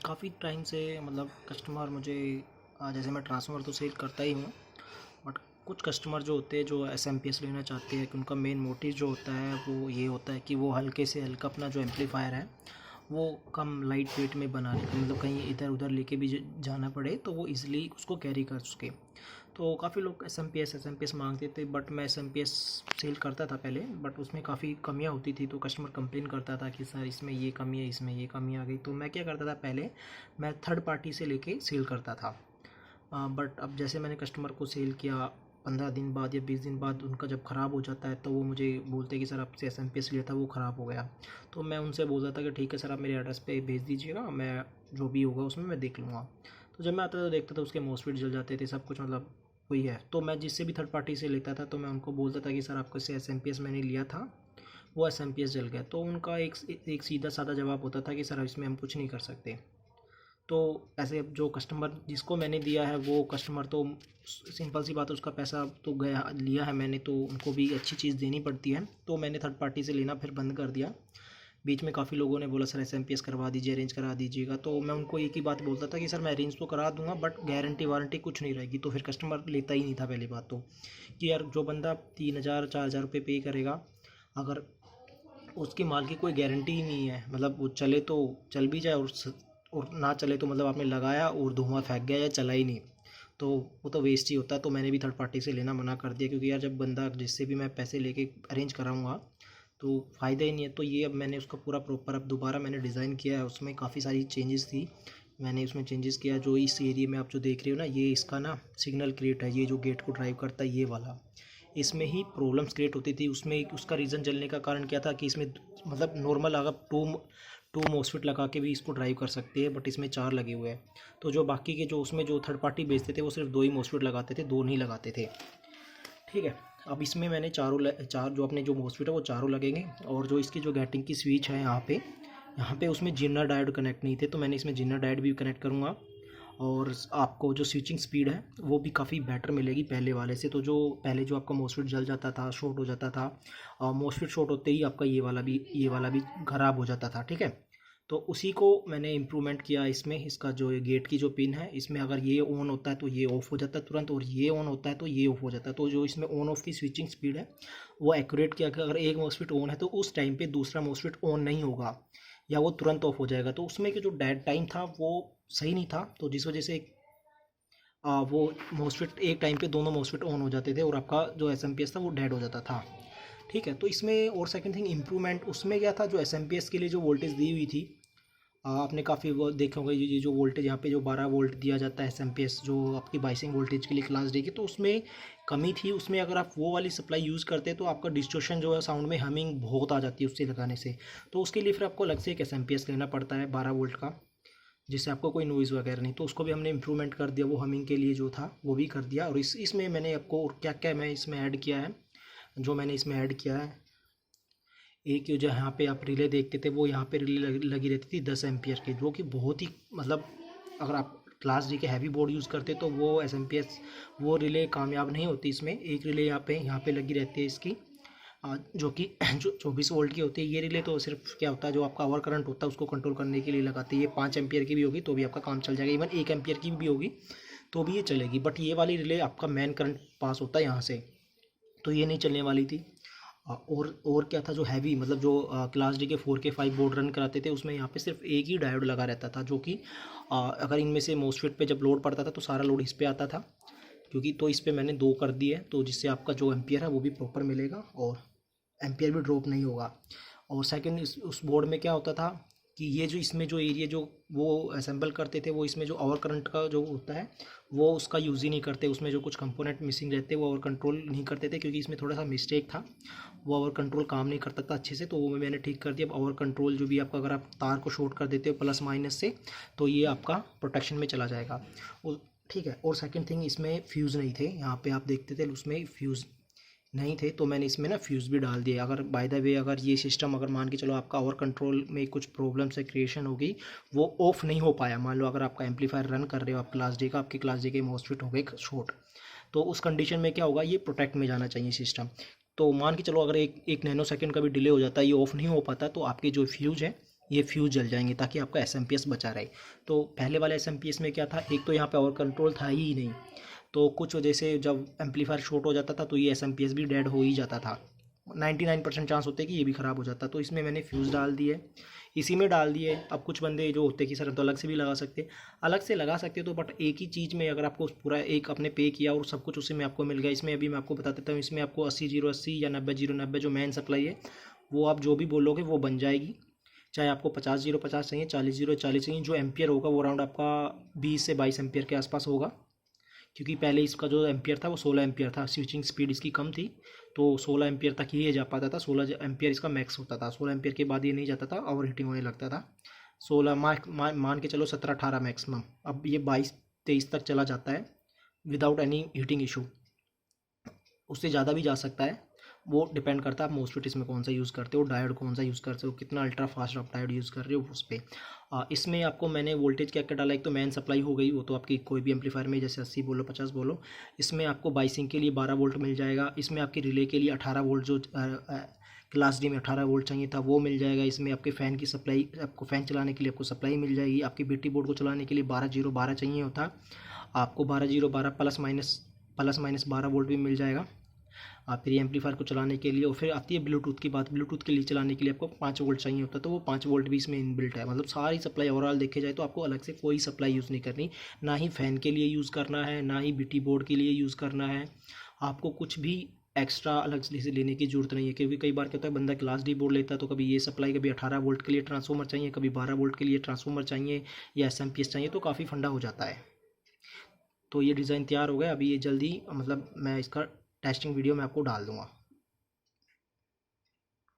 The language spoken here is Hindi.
काफ़ी टाइम से मतलब कस्टमर मुझे जैसे मैं ट्रांसफ़र तो सेल करता ही हूँ। बट कुछ कस्टमर जो होते हैं जो एसएमपीएस लेना चाहते हैं कि उनका मेन मोटिव जो होता है वो ये होता है कि वो हल्के से हल्का अपना जो एम्पलीफायर है वो कम लाइट वेट में बनाने का मतलब कहीं इधर उधर लेके भी जाना पड़े तो वो इजीली उसको कैरी कर सके। तो काफ़ी लोग एसएमपीएस मांगते थे बट मैं एसएमपीएस सेल करता था पहले, बट उसमें काफ़ी कमियां होती थी तो कस्टमर कंप्लेन करता था कि सर इसमें ये कमी है, इसमें ये कमी आ गई। तो मैं क्या करता था, पहले मैं थर्ड पार्टी से लेके सेल करता था। बट अब जैसे मैंने कस्टमर को सेल किया 15 दिन बाद या 20 दिन बाद उनका जब ख़राब हो जाता है तो वो मुझे बोलते हैं कि सर आपसे एसएमपीएस लिया था वो ख़राब हो गया। तो मैं उनसे बोलता था कि ठीक है सर, आप मेरे एड्रेस पे भेज दीजिएगा, मैं जो भी होगा उसमें मैं देख लूँगा। तो जब मैं आता था तो देखता था उसके मोस्फेट जल जाते थे, सब कुछ मतलब वही है। तो मैं जिससे भी थर्ड पार्टी से लेता था तो मैं उनको बोलता था कि सर आपको से एसएमपीएस मैंने लिया था, वो एसएमपीएस जल गया। तो उनका एक सीधा साधा जवाब होता था कि सर इसमें हम कुछ नहीं कर सकते। तो ऐसे अब जो कस्टमर जिसको मैंने दिया है वो कस्टमर तो सिंपल सी बात है, उसका पैसा तो गया, लिया है मैंने तो उनको भी अच्छी चीज़ देनी पड़ती है। तो मैंने थर्ड पार्टी से लेना फिर बंद कर दिया। बीच में काफ़ी लोगों ने बोला सर एसएमपीएस करवा दीजिए, अरेंज करा दीजिएगा। तो मैं उनको एक ही बात बोलता था कि सर मैं अरेंज तो करा दूंगा बट गारंटी वारंटी कुछ नहीं रहेगी। तो फिर कस्टमर लेता ही नहीं था पहली बात तो, कि यार जो बंदा 3,000 4,000 रुपये पे करेगा, अगर उसके माल की कोई गारंटी ही नहीं है, मतलब वो चले तो चल भी जाए और ना चले तो मतलब आपने लगाया और धुआं फेंक गया या चला ही नहीं, तो वो तो वेस्ट ही होता है। तो मैंने भी थर्ड पार्टी से लेना मना कर दिया, क्योंकि यार जब बंदा जिससे भी मैं पैसे लेके अरेंज कराऊंगा तो फ़ायदा ही नहीं है। तो ये अब मैंने उसका पूरा प्रॉपर अब दोबारा मैंने डिज़ाइन किया है, उसमें काफ़ी सारी चेंजेस थी। मैंने उसमें चेंजेस किया, जो इस एरिया में आप जो देख रहे हो ना, ये इसका ना सिग्नल क्रिएट है, ये जो गेट को ड्राइव करता है ये वाला, इसमें ही प्रॉब्लम्स क्रिएट होती थी। उसमें उसका रीज़न जलने का कारण क्या था कि इसमें मतलब नॉर्मल अगर टू मोस्फेट लगा के भी इसको ड्राइव कर सकते हैं, बट इसमें 4 लगे हुए हैं। तो जो बाकी के जो उसमें जो थर्ड पार्टी बेचते थे वो सिर्फ 2 ही मोस्फेट लगाते थे, 2 नहीं लगाते थे। ठीक है, अब इसमें मैंने चार जो अपने जो मोस्फेट है वो चारों लगेंगे। और जो इसकी जो गेटिंग की स्विच है यहाँ पे उसमें जिनर डायोड कनेक्ट नहीं थे, तो मैंने इसमें जिनर डायोड भी कनेक्ट करूँगा। और आपको जो स्विचिंग स्पीड है वो भी काफ़ी बेटर मिलेगी पहले वाले से। तो जो पहले जो आपका मोस्फेट जल जाता था, शॉर्ट हो जाता था, और मोस्फेट शॉर्ट होते ही आपका ये वाला भी ख़राब हो जाता था। ठीक है, तो उसी को मैंने इम्प्रूवमेंट किया इसमें। इसका जो ये गेट की जो पिन है, इसमें अगर ये ऑन होता है तो ये ऑफ़ हो जाता है तुरंत, और ये ऑन होता है तो ये ऑफ़ हो जाता है। तो जो इसमें ऑन ऑफ की स्विचिंग स्पीड है वो एक्यूरेट किया कि अगर एक मोस्फेट ऑन है तो उस टाइम पे दूसरा मोस्फेट ऑन नहीं होगा, या वो तुरंत ऑफ हो जाएगा। तो उसमें कि जो डेड टाइम था वो सही नहीं था, तो जिस वजह से वो मोस्फेट एक टाइम पे दोनों मोस्फेट ऑन हो जाते थे और आपका जो एसएमपीएस था वो डेड हो जाता था। ठीक है, तो इसमें और सेकंड थिंग इम्प्रूवमेंट उसमें क्या था, जो एसएमपीएस के लिए जो वोल्टेज दी हुई थी, आपने काफ़ी वो देखे होंगे, ये जो वोल्टेज यहाँ पे जो 12 वोल्ट दिया जाता है एसएमपीएस जो आपकी बाइसिंग वोल्टेज के लिए क्लास डी की, तो उसमें कमी थी। उसमें अगर आप वो वाली सप्लाई यूज़ करते हैं तो आपका डिस्टॉर्शन जो है साउंड में हमिंग बहुत आ जाती है उससे लगाने से। तो उसके लिए फिर आपको अलग से एक एसएमपीएस लेना पड़ता है 12 वोल्ट का, जिससे आपको कोई नॉइज़ वगैरह नहीं। तो उसको भी हमने इम्प्रूवमेंट कर दिया, वो हमिंग के लिए जो था वो भी कर दिया। और इसमें मैंने आपको और क्या क्या मैं इसमें ऐड किया है, जो मैंने इसमें ऐड किया है, एक जो यहाँ पे आप रिले देखते थे वो यहाँ पे रिले लगी रहती थी 10 एम्पियर की, जो कि बहुत ही मतलब अगर आप क्लास डी के हैवी बोर्ड यूज़ करते तो वो एसएमपीएस वो रिले कामयाब नहीं होती। इसमें एक रिले यहाँ पे लगी रहती है इसकी, जो कि जो 24 वोल्ट की होती है। ये रिले तो सिर्फ क्या होता है, जो आपका ओवर करंट होता है उसको कंट्रोल करने के लिए लगाते हैं। ये 5 एम्पियर की भी होगी तो भी आपका काम चल जाएगा, इवन 1 एम्पियर की भी होगी तो भी ये चलेगी। बट ये वाली रिले आपका मेन करंट पास होता है यहाँ से, तो ये नहीं चलने वाली थी। और क्या था, जो हैवी मतलब जो क्लास डी के 4K 5 बोर्ड रन कराते थे उसमें यहाँ पे सिर्फ एक ही डायोड लगा रहता था, जो कि अगर इनमें से मोस्फेट पे जब लोड पड़ता था तो सारा लोड इस पे आता था। क्योंकि तो इस पे मैंने 2 कर दिए, तो जिससे आपका जो एम्पियर है वो भी प्रॉपर मिलेगा और एम्पियर भी ड्रॉप नहीं होगा। और सेकंड, इस उस बोर्ड में क्या होता था कि ये जो इसमें जो एरिया जो वो असेंबल करते थे, वो इसमें जो ओवर करंट का जो होता है वो उसका यूज़ ही नहीं करते। उसमें जो कुछ कंपोनेंट मिसिंग रहते वो ओवर कंट्रोल नहीं करते थे, क्योंकि इसमें थोड़ा सा मिस्टेक था, वो ओवर कंट्रोल काम नहीं करता था अच्छे से। तो वो मैंने ठीक कर दिया। अब ओवर कंट्रोल जो भी आपका, अगर आप तार को शॉर्ट कर देते हो प्लस माइनस से, तो ये आपका प्रोटेक्शन में चला जाएगा। ठीक है, और सेकंड थिंग, इसमें फ्यूज़ नहीं थे। यहाँ पे आप देखते थे उसमें फ्यूज़ नहीं थे, तो मैंने इसमें ना फ्यूज़ भी डाल दिया। अगर बाय द वे अगर ये सिस्टम अगर मान के चलो आपका ओवर कंट्रोल में कुछ प्रॉब्लम से क्रिएशन हो गई, वो ऑफ नहीं हो पाया, मान लो अगर आपका एम्पलीफायर रन कर रहे हो आप क्लास डी का, आपकी क्लास डी के मोस्फेट हो गए शॉर्ट, तो उस कंडीशन में क्या होगा, ये प्रोटेक्ट में जाना चाहिए सिस्टम। तो मान के चलो अगर एक एक नैनो सेकंड का भी डिले हो जाता है, ये ऑफ नहीं हो पाता, तो आपके जो फ्यूज़ है ये फ्यूज़ जल जाएंगे ताकि आपका एसएमपीएस बचा रहे। तो पहले वाले एसएमपीएस में क्या था, एक तो यहाँ पे और कंट्रोल था ही नहीं, तो कुछ वजह से जब एम्पलीफायर शॉर्ट हो जाता था तो ये एसएमपीएस भी डेड हो ही जाता था। 99% चांस होते हैं कि ये भी ख़राब हो जाता। तो इसमें मैंने फ्यूज़ डाल दिए, इसी में डाल दिए। अब कुछ बंदे जो होते हैं कि सर हम तो अलग से भी लगा सकते, अलग से लगा सकते तो बट एक ही चीज़ में अगर आपको पूरा एक आपने पे किया और सब कुछ उसी में आपको मिल गया। इसमें अभी मैं आपको बता देता हूँ, इसमें आपको 80/080 या 90/090 जो मेन सप्लाई है वो आप जो भी बोलोगे वो बन जाएगी। चाहे आपको 50/050 चाहिए, 40/040 चाहिए, जो एम्पियर होगा वो अराउंड आपका 20 से 22 एम्पियर के आसपास होगा। क्योंकि पहले इसका जो एम्पियर था वो 16 एम्पियर था, स्विचिंग स्पीड इसकी कम थी तो 16 एम्पियर तक ही ये जा पाता था। 16 एम्पियर इसका मैक्स होता था, 16 एम्पियर के बाद ये नहीं जाता था, ओवर हीटिंग होने लगता था। 16 मान के चलो 17-18 मैक्सिमम। अब ये 22-23 तक चला जाता है विदाउट एनी हीटिंग इशू। उससे ज़्यादा भी जा सकता है, वो डिपेंड करता है आप मोस्फेट इसमें कौन सा यूज़ करते हो, डायोड कौन सा यूज़ करते हो, कितना अल्ट्रा फास्ट आप डायोड यूज़ कर रहे हो उस पर। इसमें आपको मैंने वोल्टेज क्या क्या डाला, एक तो मेन सप्लाई हो गई, वो तो आपकी कोई भी एम्पलीफायर में जैसे 80 बोलो 50 बोलो। इसमें आपको बाइसिंग के लिए 12 वोल्ट मिल जाएगा। इसमें आपके रिले के लिए 18 वोल्ट जो क्लास डी में 18 वोल्ट चाहिए था वो मिल जाएगा। इसमें आपके फ़ैन की सप्लाई, आपको फ़ैन चलाने के लिए आपको सप्लाई मिल जाएगी। आपकी बीटी बोर्ड को चलाने के लिए 12/012 चाहिए होता, आपको 12/012 प्लस माइनस 12 वोल्ट भी मिल जाएगा। आप फिर एम्पलीफायर को चलाने के लिए। और फिर आती है ब्लूटूथ की बात, ब्लूटूथ के लिए चलाने के लिए आपको 5 वोल्ट चाहिए होता है, तो वो 5 वोल्ट भी इसमें इनबिल्ट है। मतलब सारी सप्लाई ओवरऑल देखे जाए तो आपको अलग से कोई सप्लाई यूज़ नहीं करनी, ना ही फ़ैन के लिए यूज़ करना है, ना ही बीटी बोर्ड के लिए यूज़ करना है। आपको कुछ भी एक्स्ट्रा अलग से लेने की ज़रूरत नहीं है, क्योंकि कई बार क्या होता है बंदा क्लास डी बोर्ड लेता है तो कभी ये सप्लाई, कभी 18 वोल्ट के लिए ट्रांसफार्मर चाहिए, कभी 12 वोल्ट के लिए ट्रांसफार्मर चाहिए या एसएमपीएस चाहिए, तो काफ़ी फंडा हो जाता है। तो ये डिज़ाइन तैयार हो गया, अभी ये जल्दी मतलब मैं इसका टेस्टिंग वीडियो मैं आपको डाल दूँगा।